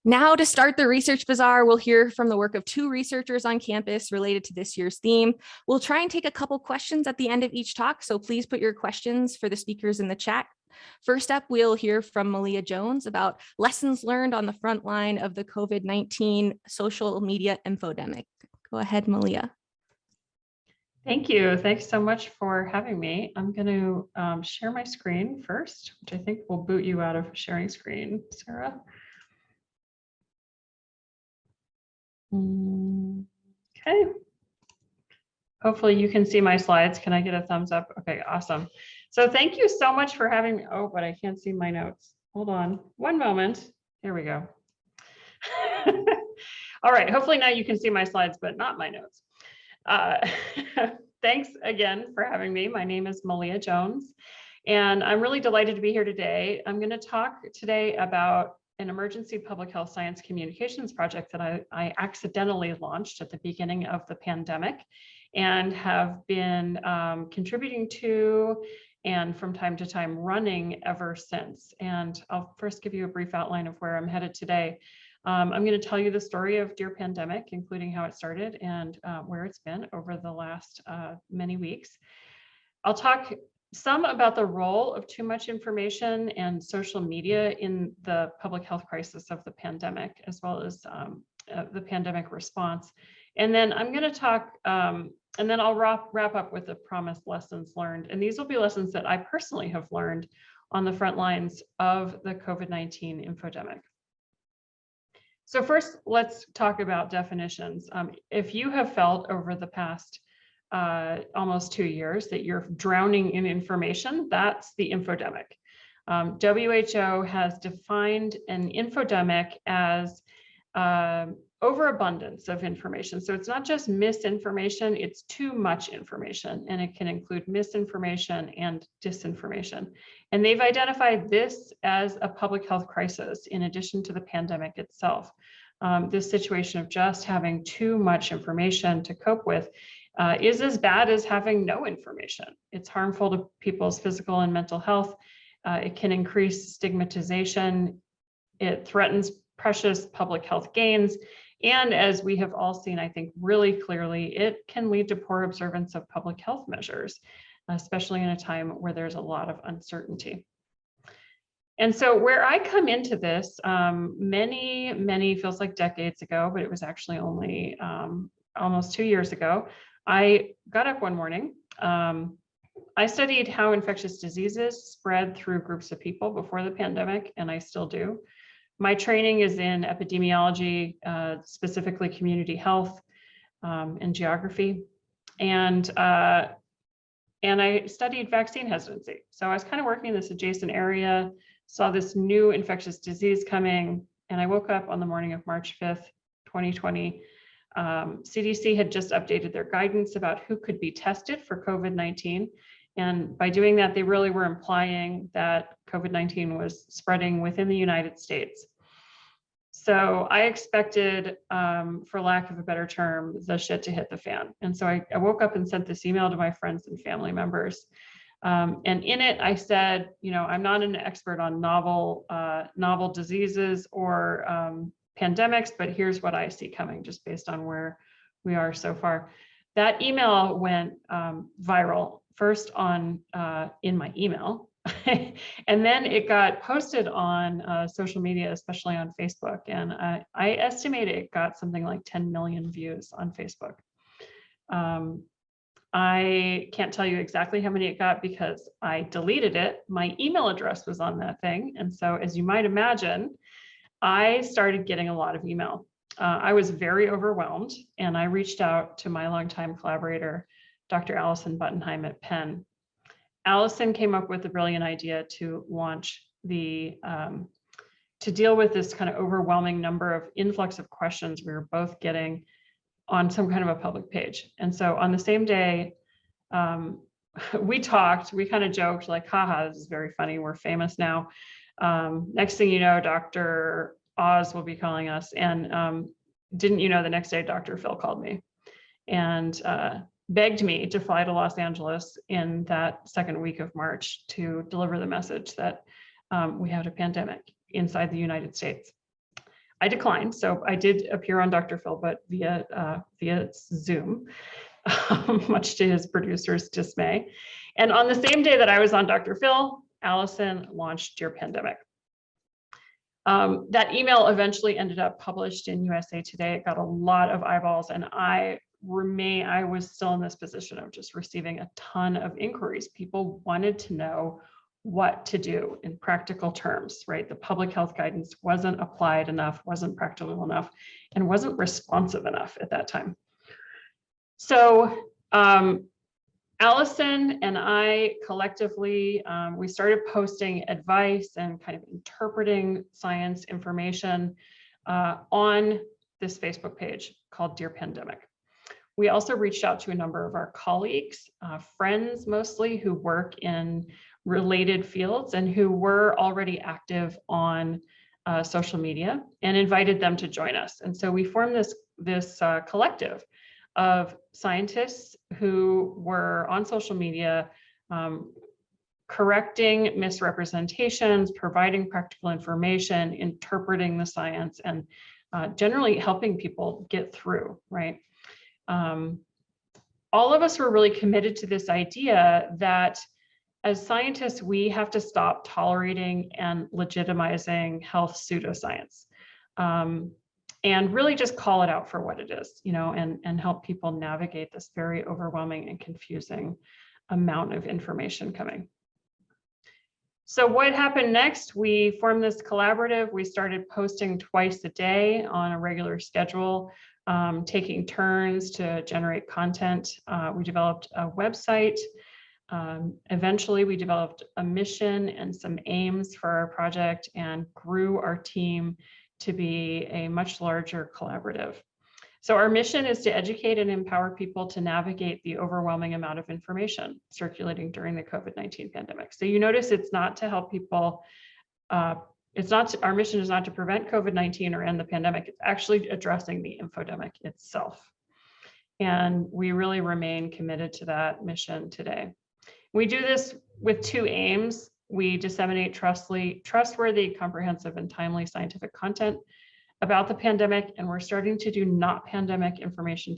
Now, to start the Research Bazaar, we'll hear from the work of two researchers on campus related to this year's theme. We'll try and take a couple questions at the end of each talk, so please put your questions for the speakers in the chat. First up, we'll hear from Malia Jones about lessons learned on the front line of the COVID-19 social media infodemic. Go ahead, Malia. Thank you. Thanks so much for having me. I'm going to share my screen first, which I think will boot you out of sharing screen, Sarah. Okay. Hopefully you can see my slides. Can I get a thumbs up? Okay, awesome. So thank you so much for having me. Oh, but I can't see my notes. Hold on one moment. Here we go. All right, hopefully now you can see my slides, but not my notes. Thanks again for having me. My name is Malia Jones, and I'm really delighted to be here today. I'm going to talk today about an emergency public health science communications project that I accidentally launched at the beginning of the pandemic and have been contributing to and from time to time running ever since. And I'll first give you a brief outline of where I'm headed today. I'm going to tell you the story of Dear Pandemic, including how it started and where it's been over the last many weeks. I'll talk some about the role of too much information and social media in the public health crisis of the pandemic, as well as the pandemic response. And then I'm going to talk, and then I'll wrap up with the promised lessons learned. And these will be lessons that I personally have learned on the front lines of the COVID-19 infodemic. So first, let's talk about definitions. If you have felt over the past almost 2 years that you're drowning in information, that's the infodemic. WHO has defined an infodemic as overabundance of information. So it's not just misinformation, it's too much information, and it can include misinformation and disinformation. And they've identified this as a public health crisis in addition to the pandemic itself. This situation of just having too much information to cope with is as bad as having no information. It's harmful to people's physical and mental health. It can increase stigmatization. It threatens precious public health gains. And as we have all seen, I think really clearly, it can lead to poor observance of public health measures, especially in a time where there's a lot of uncertainty. And so where I come into this, many feels like decades ago, but it was actually only almost 2 years ago, I got up one morning. I studied how infectious diseases spread through groups of people before the pandemic, and I still do. My training is in epidemiology, specifically community health and geography. And I studied vaccine hesitancy. So I was kind of working in this adjacent area, saw this new infectious disease coming, and I woke up on the morning of March 5th, 2020. CDC had just updated their guidance about who could be tested for COVID-19. And by doing that, they really were implying that COVID-19 was spreading within the United States. So I expected, for lack of a better term, the shit to hit the fan. And so I woke up and sent this email to my friends and family members. And in it, I said, you know, I'm not an expert on novel diseases or pandemics, but here's what I see coming just based on where we are so far. That email went viral, first on in my email, and then it got posted on social media, especially on Facebook. And I estimate it got something like 10 million views on Facebook. I can't tell you exactly how many it got because I deleted it. My email address was on that thing. And so as you might imagine, I started getting a lot of email. I was very overwhelmed, and I reached out to my longtime collaborator, Dr. Allison Buttenheim at Penn. Allison came up with a brilliant idea to launch the, to deal with this kind of overwhelming number of influx of questions we were both getting on some kind of a public page. And so on the same day, we talked, we kind of joked like, haha, this is very funny, we're famous now. Next thing you know, Dr. Oz will be calling us. And didn't you know, the next day, Dr. Phil called me and begged me to fly to Los Angeles in that second week of March to deliver the message that we had a pandemic inside the United States. I declined. So I did appear on Dr. Phil, but via Zoom, much to his producer's dismay. And on the same day that I was on Dr. Phil, Allison launched Dear Pandemic. That email eventually ended up published in USA Today. It got a lot of eyeballs, and I was still in this position of just receiving a ton of inquiries. People wanted to know what to do in practical terms, right? The public health guidance wasn't applied enough, wasn't practical enough, and wasn't responsive enough at that time. So Allison and I collectively, we started posting advice and kind of interpreting science information on this Facebook page called Dear Pandemic. We also reached out to a number of our colleagues, friends mostly, who work in related fields and who were already active on social media, and invited them to join us. And so we formed this collective of scientists who were on social media, correcting misrepresentations, providing practical information, interpreting the science, and generally helping people get through, right? All of us were really committed to this idea that as scientists, we have to stop tolerating and legitimizing health pseudoscience, and really just call it out for what it is, you know, and help people navigate this very overwhelming and confusing amount of information coming. So what happened next? We formed this collaborative. We started posting twice a day on a regular schedule, taking turns to generate content. We developed a website. Eventually, we developed a mission and some aims for our project and grew our team to be a much larger collaborative. So our mission is to educate and empower people to navigate the overwhelming amount of information circulating during the COVID-19 pandemic. So you notice it's not to help people, our mission is not to prevent COVID-19 or end the pandemic. It's actually addressing the infodemic itself. And we really remain committed to that mission today. We do this with two aims. We disseminate trustworthy, comprehensive, and timely scientific content about the pandemic, and we're starting to do not pandemic information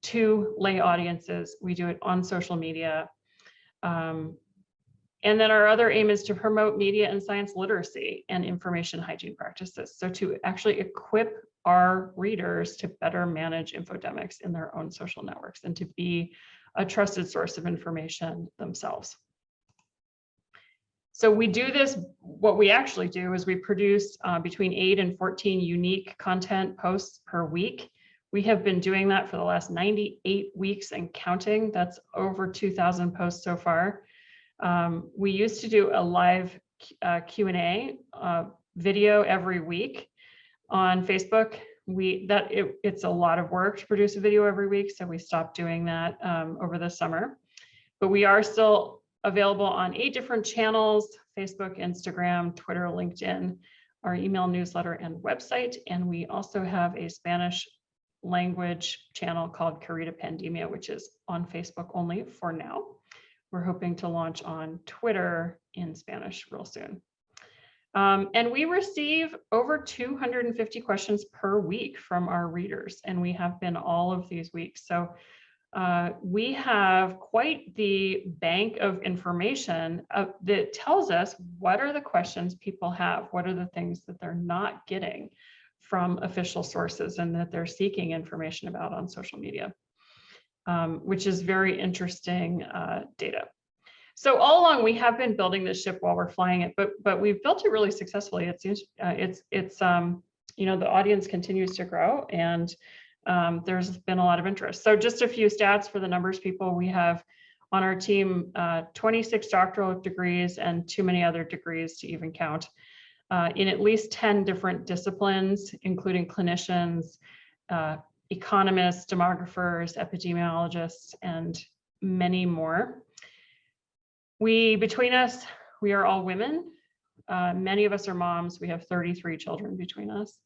to lay audiences. We do it on social media. And then our other aim is to promote media and science literacy and information hygiene practices. So to actually equip our readers to better manage infodemics in their own social networks and to be a trusted source of information themselves. So we do this, what we actually do is we produce between 8 and 14 unique content posts per week. We have been doing that for the last 98 weeks and counting. That's over 2,000 posts so far. We used to do a live Q&A video every week on Facebook. It's a lot of work to produce a video every week, so we stopped doing that over the summer. But we are still available on 8 different channels: Facebook, Instagram, Twitter, LinkedIn, our email newsletter, and website. And we also have a Spanish language channel called Querida Pandemia, which is on Facebook only for now. We're hoping to launch on Twitter in Spanish real soon. And we receive over 250 questions per week from our readers, and we have been all of these weeks. So we have quite the bank of information that tells us what are the questions people have, what are the things that they're not getting from official sources and that they're seeking information about on social media, which is very interesting data. So all along, we have been building this ship while we're flying it, but we've built it really successfully. It seems you know, the audience continues to grow, and there's been a lot of interest. So just a few stats for the numbers people. We have on our team 26 doctoral degrees and too many other degrees to even count in at least 10 different disciplines, including clinicians, economists, demographers, epidemiologists, and many more. Between us, we are all women. Many of us are moms. We have 33 children between us.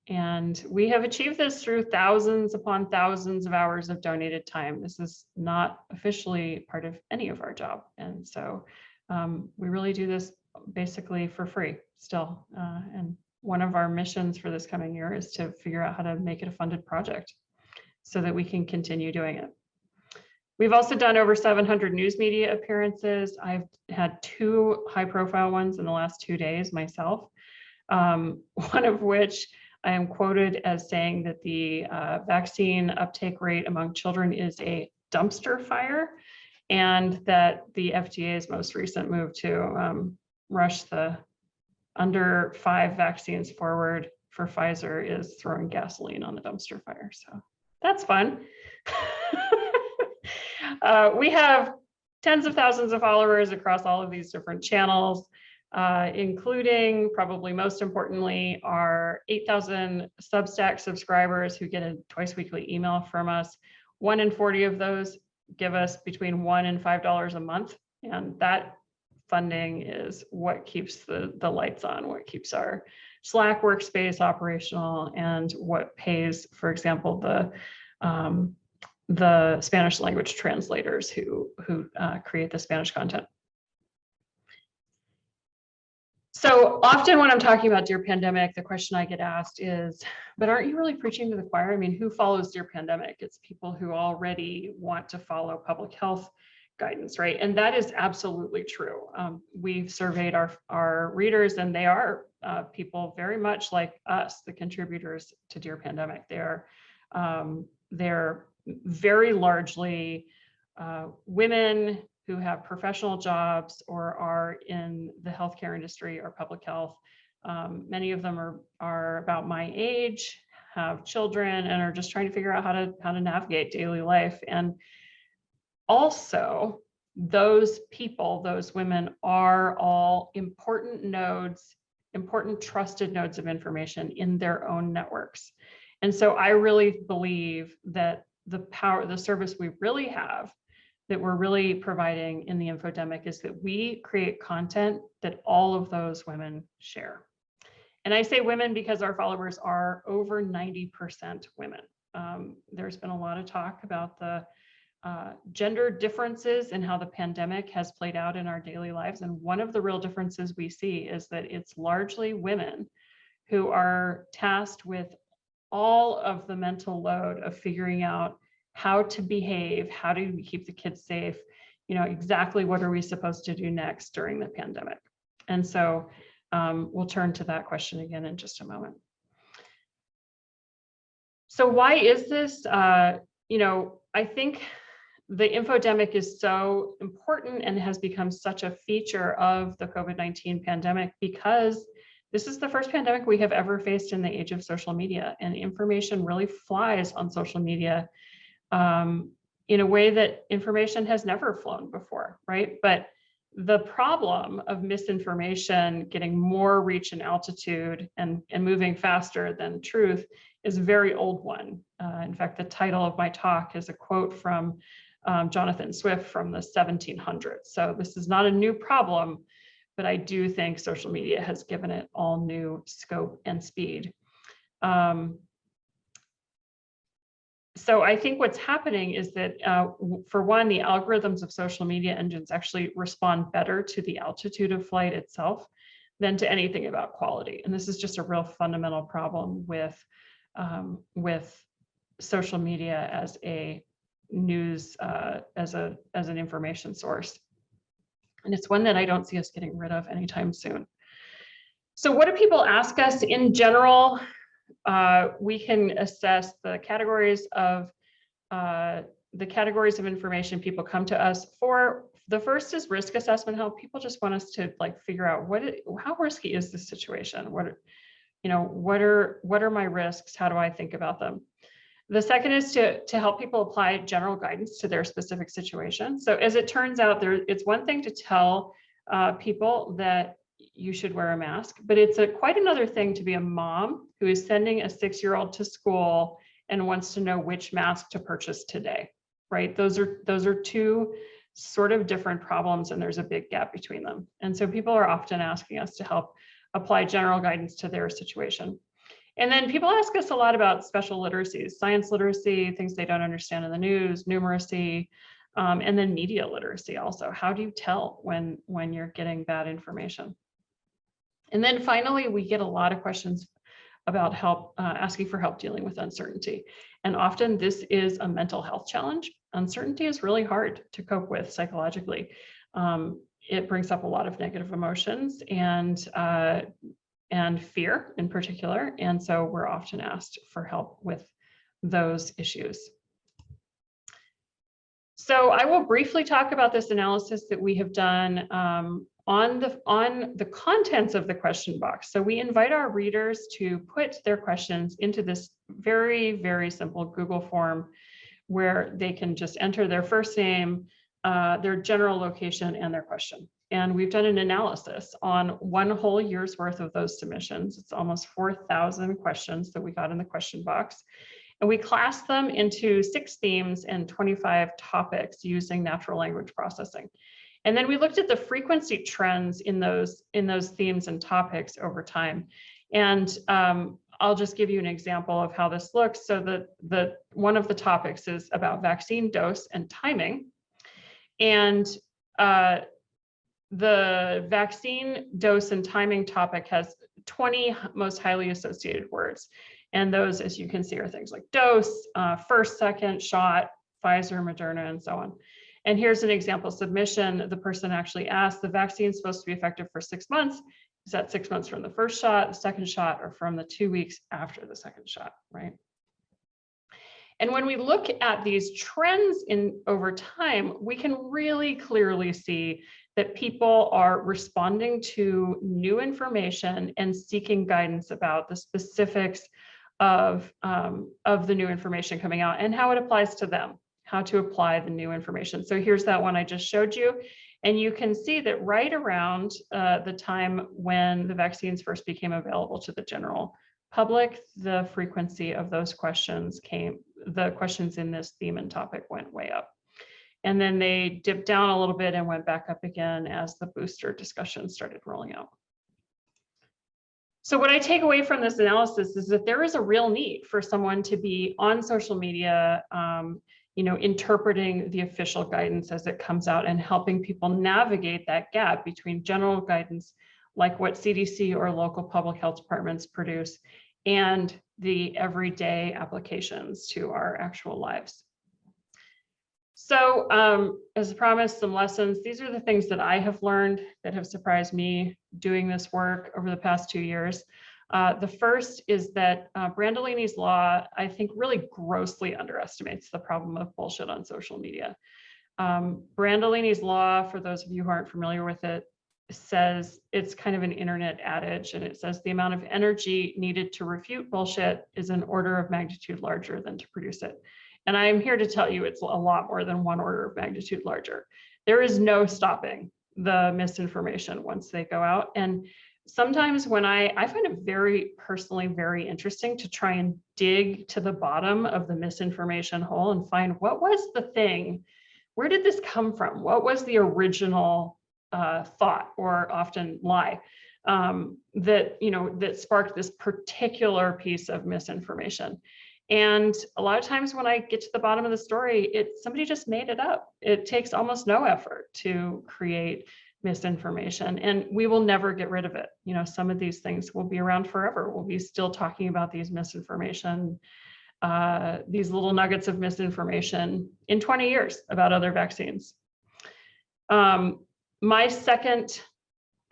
And we have achieved this through thousands upon thousands of hours of donated time. This is not officially part of any of our job. And so we really do this basically for free still. And one of our missions for this coming year is to figure out how to make it a funded project so that we can continue doing it. We've also done over 700 news media appearances. I've had 2 high-profile ones in the last 2 days myself, one of which I am quoted as saying that the vaccine uptake rate among children is a dumpster fire, and that the FDA's most recent move to rush the under 5 vaccines forward for Pfizer is throwing gasoline on the dumpster fire. So that's fun. We have tens of thousands of followers across all of these different channels, including, probably most importantly, our 8,000 Substack subscribers who get a twice weekly email from us. 1 in 40 of those give us between $1 and $5 a month. And that funding is what keeps the lights on, what keeps our Slack workspace operational, and what pays, for example, the Spanish language translators who create the Spanish content. So often when I'm talking about Dear Pandemic, the question I get asked is, but aren't you really preaching to the choir? I mean, who follows Dear Pandemic? It's people who already want to follow public health guidance, right? And that is absolutely true. We've surveyed our readers, and they are people very much like us, the contributors to Dear Pandemic. They're very largely women who have professional jobs or are in the healthcare industry or public health. Many of them are about my age, have children, and are just trying to figure out how to navigate daily life. And also, those people, those women, are all important nodes, important trusted nodes of information in their own networks. And so I really believe that the service we really have, that we're really providing in the Infodemic, is that we create content that all of those women share. And I say women because our followers are over 90% women. There's been a lot of talk about the gender differences in how the pandemic has played out in our daily lives. And one of the real differences we see is that it's largely women who are tasked with all of the mental load of figuring out how to behave, how do we keep the kids safe, exactly what are we supposed to do next during the pandemic. And so we'll turn to that question again in just a moment. So why is this? I think the Infodemic is so important and has become such a feature of the COVID-19 pandemic because this is the first pandemic we have ever faced in the age of social media, and information really flies on social media in a way that information has never flown before, right? But the problem of misinformation getting more reach and altitude and moving faster than truth is a very old one. In fact, the title of my talk is a quote from Jonathan Swift from the 1700s. So this is not a new problem, but I do think social media has given it all new scope and speed. So I think what's happening is that, for one, the algorithms of social media engines actually respond better to the altitude of flight itself than to anything about quality. And this is just a real fundamental problem with social media as a news, as an information source. And it's one that I don't see us getting rid of anytime soon. So what do people ask us in general? We can assess the categories of information people come to us for. The first is risk assessment help. People just want us to figure out how risky is this situation? What are my risks? How do I think about them? The second is to help people apply general guidance to their specific situation. So as it turns out, it's one thing to tell people that you should wear a mask, but it's quite another thing to be a mom who is sending a 6-year-old to school and wants to know which mask to purchase today, right? Those are two sort of different problems, and there's a big gap between them. And so people are often asking us to help apply general guidance to their situation. And then people ask us a lot about special literacies, science literacy, things they don't understand in the news, numeracy, and then media literacy also. How do you tell when you're getting bad information? And then finally, we get a lot of questions about help, asking for help dealing with uncertainty. And often this is a mental health challenge. Uncertainty is really hard to cope with psychologically. It brings up a lot of negative emotions and fear in particular. And so we're often asked for help with those issues. So I will briefly talk about this analysis that we have done on the contents of the question box. So we invite our readers to put their questions into this very, very simple Google form where they can just enter their first name, their general location, and their question. And we've done an analysis on one whole year's worth of those submissions. It's almost 4,000 questions that we got in the question box. And we classed them into 6 themes and 25 topics using natural language processing. And then we looked at the frequency trends in those themes and topics over time. And I'll just give you an example of how this looks. So one of the topics is about vaccine dose and timing. And the vaccine dose and timing topic has 20 most highly associated words. And those, as you can see, are things like dose, first, second, shot, Pfizer, Moderna, and so on. And here's an example submission. The person actually asked, the vaccine is supposed to be effective for 6 months. Is that 6 months from the first shot, the second shot, or from the 2 weeks after the second shot, right? And when we look at these trends over time, we can really clearly see that people are responding to new information and seeking guidance about the specifics of the new information coming out and how it applies to them, how to apply the new information. So here's that one I just showed you. And you can see that right around the time when the vaccines first became available to the general public, the frequency of those questions the questions in this theme and topic went way up. And then they dipped down a little bit and went back up again as the booster discussion started rolling out. So what I take away from this analysis is that there is a real need for someone to be on social media, interpreting the official guidance as it comes out and helping people navigate that gap between general guidance, like what CDC or local public health departments produce, and the everyday applications to our actual lives. So as promised, some lessons. These are the things that I have learned that have surprised me doing this work over the past 2 years. The first is that Brandolini's law, I think, really grossly underestimates the problem of bullshit on social media. Brandolini's law, for those of you who aren't familiar with it, says it's kind of an internet adage, and it says the amount of energy needed to refute bullshit is an order of magnitude larger than to produce it. And I'm here to tell you it's a lot more than 1 order of magnitude larger. There is no stopping the misinformation once they go out. And sometimes when I find it personally very interesting to try and dig to the bottom of the misinformation hole and find what was the thing, where did this come from? What was the original thought or often lie that sparked this particular piece of misinformation? And a lot of times when I get to the bottom of the story, somebody just made it up. It takes almost no effort to create misinformation, and we will never get rid of it. Some of these things will be around forever. We'll be still talking about these misinformation, these little nuggets of misinformation in 20 years about other vaccines. My second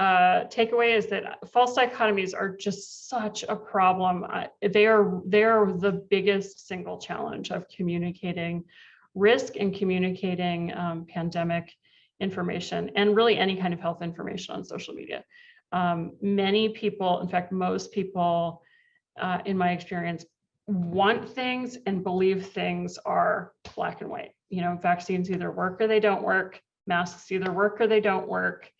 takeaway is that false dichotomies are just such a problem. They are the biggest single challenge of communicating risk and communicating pandemic information and really any kind of health information on social media. Many people, in fact, most people in my experience, want things and believe things are black and white. Vaccines either work or they don't work. Masks either work or they don't work.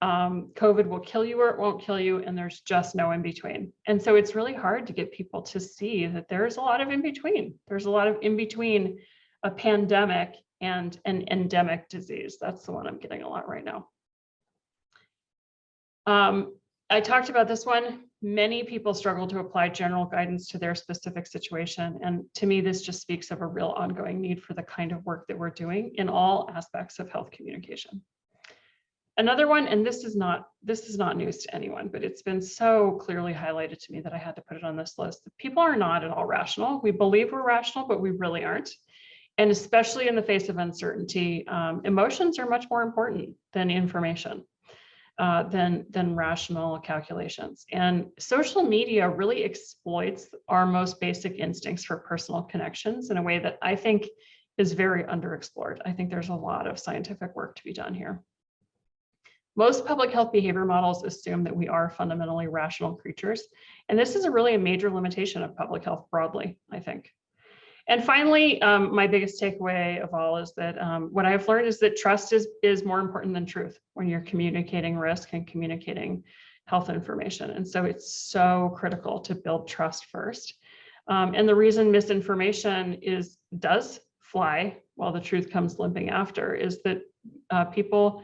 COVID will kill you or it won't kill you, and there's just no in between. And so it's really hard to get people to see that there's a lot of in between. There's a lot of in between a pandemic and an endemic disease. That's the one I'm getting a lot right now. I talked about this one. Many people struggle to apply general guidance to their specific situation. And to me, this just speaks of a real ongoing need for the kind of work that we're doing in all aspects of health communication. Another one, and this is not news to anyone, but it's been so clearly highlighted to me that I had to put it on this list. People are not at all rational. We believe we're rational, but we really aren't. And especially in the face of uncertainty, emotions are much more important than information, than rational calculations. And social media really exploits our most basic instincts for personal connections in a way that I think is very underexplored. I think there's a lot of scientific work to be done here. Most public health behavior models assume that we are fundamentally rational creatures. And this is really a major limitation of public health broadly, I think. And finally, my biggest takeaway of all is that what I have learned is that trust is more important than truth when you're communicating risk and communicating health information. And so it's so critical to build trust first. And the reason misinformation does fly while the truth comes limping after is that people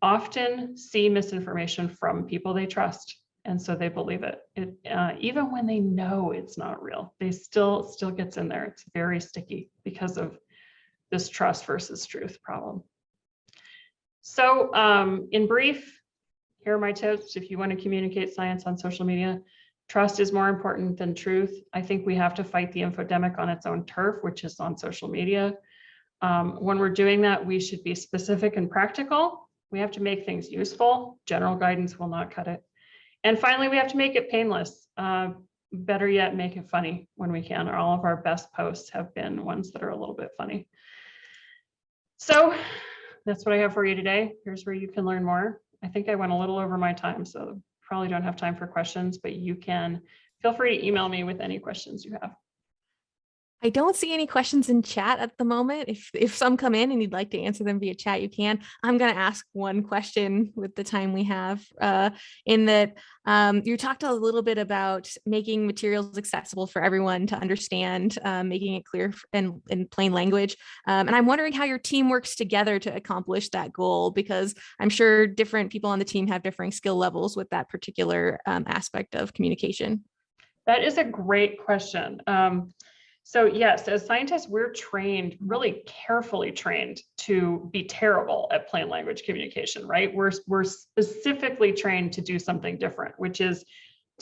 often see misinformation from people they trust. And so they believe it. Even when they know it's not real, they still gets in there. It's very sticky because of this trust versus truth problem. So in brief, here are my tips. If you want to communicate science on social media, trust is more important than truth. I think we have to fight the infodemic on its own turf, which is on social media. When we're doing that, we should be specific and practical. We have to make things useful. General guidance will not cut it. And finally, we have to make it painless. Better yet, make it funny when we can. All of our best posts have been ones that are a little bit funny. So that's what I have for you today. Here's where you can learn more. I think I went a little over my time, so probably don't have time for questions, but you can feel free to email me with any questions you have. I don't see any questions in chat at the moment. If some come in and you'd like to answer them via chat, you can. I'm going to ask one question with the time we have, in that you talked a little bit about making materials accessible for everyone to understand, making it clear and in plain language. And I'm wondering how your team works together to accomplish that goal, because I'm sure different people on the team have differing skill levels with that particular aspect of communication. That is a great question. So yes, as scientists, we're trained, really carefully trained to be terrible at plain language communication, right? We're specifically trained to do something different, which is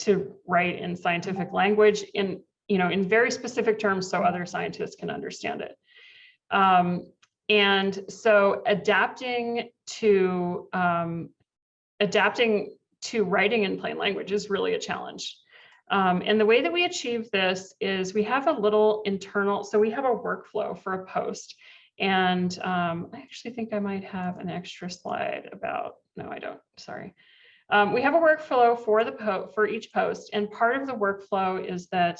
to write in scientific language in very specific terms so other scientists can understand it. And so adapting to writing in plain language is really a challenge. And the way that we achieve this is we have a little internal, so we have a workflow for a post. And I actually think I might have an extra slide about, no, I don't, sorry. We have a workflow for each post. And part of the workflow is that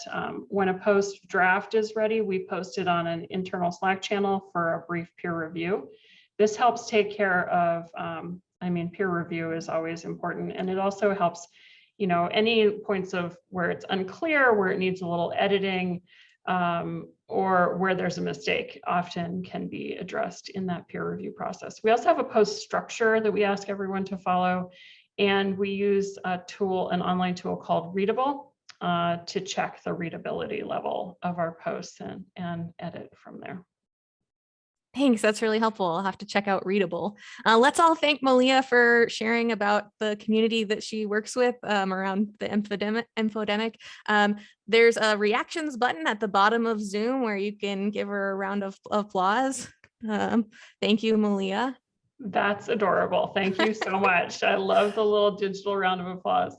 when a post draft is ready, we post it on an internal Slack channel for a brief peer review. This helps take care of, peer review is always important. And it also helps any points of where it's unclear, where it needs a little editing, or where there's a mistake often can be addressed in that peer review process. We also have a post structure that we ask everyone to follow, and we use an online tool called Readable to check the readability level of our posts and edit from there. Thanks, that's really helpful. I'll have to check out Readable. Let's all thank Malia for sharing about the community that she works with around the infodemic. There's a reactions button at the bottom of Zoom where you can give her a round of applause. Thank you, Malia. That's adorable. Thank you so much. I love the little digital round of applause.